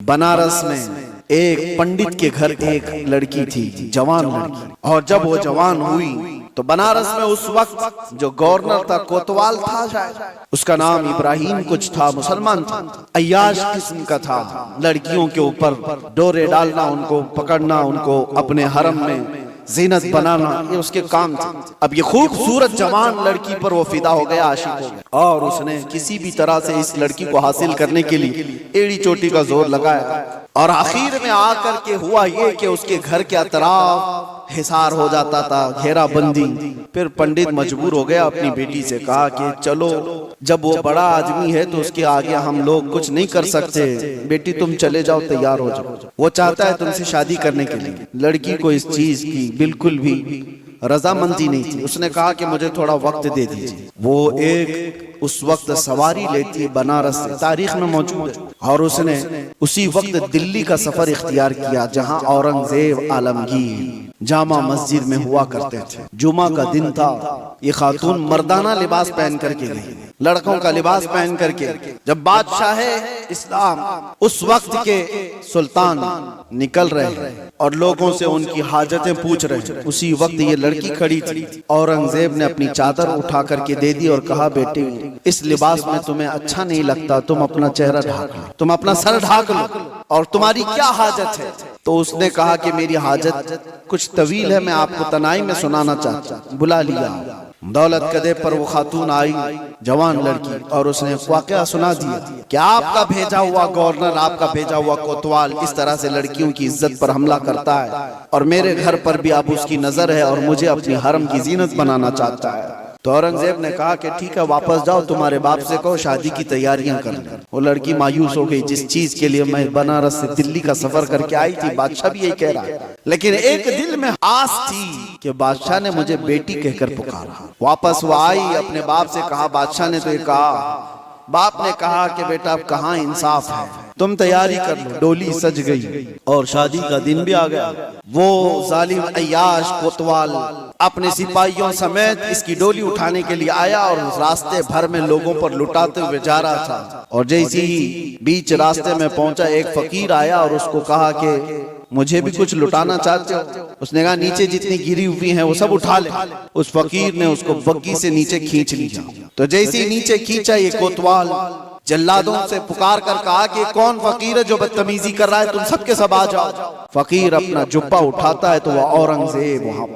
बनारस में एक पंडित के घर एक लड़की थी, जवान लड़की। और जब वो जवान हुई तो बनारस में उस वक्त जो गवर्नर था, कोतवाल था शायद, उसका नाम इब्राहिम कुछ था, मुसलमान था, अय्याश किस्म का था। लड़कियों के ऊपर डोरे डालना, उनको पकड़ना, उनको अपने हरम में जीनत बनाना, ये उसके काम थे। अब ये खूबसूरत जवान लड़की पर वो फिदा हो गया, आशिक हो गया, और उसने किसी भी तरह से इस लड़की को हासिल करने के लिए एड़ी चोटी का जोर लगाया। और आखिर में आकर के हुआ ये कि उसके घर के अतराफ हिसार हो जाता था, घेराबंदी। फिर पंडित मजबूर हो गया, अपनी बेटी से कहा कि चलो, जब वो बड़ा आदमी है तो उसके आगे हम लोग कुछ नहीं कर सकते, बेटी तुम चले जाओ, तैयार हो जाओ। वो चाहता है तुमसे शादी करने के लिए। लड़की को इस चीज की बिल्कुल भी रजामंदी नहीं थी। उसने कहा कि मुझे थोड़ा वक्त दे दीजिए। वो एक उस वक्त सवारी लेती है बनारस से, तारीख में मौजूद है, और उसने उसी वक्त दिल्ली का सफर इख्तियार किया जहां औरंगजेब आलमगीर जामा मस्जिद में हुआ करते थे। जुमा का दिन था। ये खातून मर्दाना लिबास पहन करके गई, लड़कों का लिबास पहन करके। जब बादशाह इस्लाम उस वक्त के सुल्तान निकल रहे हैं और लोगों से उनकी हाजतें पूछ रहे हैं, उसी वक्त ये लड़की खड़ी थी। औरंगजेब ने अपनी चादर उठा करके दे दी और कहा, बेटी इस लिबास में तुम्हें अच्छा नहीं लगता, तुम अपना चेहरा ढाक लो, तुम अपना सर ढाक लो, और तुम्हारी क्या हाजत है? तो उसने कहा कि मेरी हाजत कुछ तवील है, मैं आपको तनाई में सुनाना चाहता हूं। बुला लिया। दौलत कदे पर वो खातून आई, जवान लड़की, और उसने वाकया सुना दिया कि आपका भेजा हुआ गवर्नर, आपका भेजा हुआ कोतवाल इस तरह से लड़कियों की इज्जत पर हमला करता है, और मेरे घर पर भी अब उसकी नजर है और मुझे अपनी हरम की जीनत बनाना चाहता है। तो औरंगजेब ने कहा कि ठीक है, वापस जाओ, तुम्हारे बाप से कहो शादी की तैयारियां कर लें। वो लड़की मायूस हो गई, जिस चीज के लिए मैं बनारस से दिल्ली का सफर करके आई थी, बादशाह भी यही कह रहा है, लेकिन एक दिल में आस थी कि बादशाह ने मुझे बेटी कहकर पुकारा। वापस वो आई, अपने बाप से कहा, बादशाह ने तो ये कहा। बाप ने कहा कि बेटा अब कहाँ इंसाफ है, तुम तैयारी कर लो। डोली सज गई और शादी का दिन भी आ गया। वो जालिम अय्याश कोतवाल अपने सिपाहियों समेत इसकी डोली उठाने के लिए आया और रास्ते भर में लोगों पर लुटाते हुए जा रहा था। और जैसे ही बीच रास्ते में पहुंचा, एक फकीर आया और उसको कहा कि मुझे भी कुछ लुटाना चाहते हो? उसने कहा, नीचे जितनी गिरी हुई हैं वो सब उठा ले। उस फकीर ने उसको बग्गी से नीचे खींच लिया। तो जैसे ही नीचे खींचा, ये कोतवाल जल्लादों से पुकार कर कहा कि कौन फकीर है जो बदतमीजी कर रहा है, तुम सबके सब आ जाओ। फकीर अपना जुब्बा उठाता है तो वह औरंगजेब वहां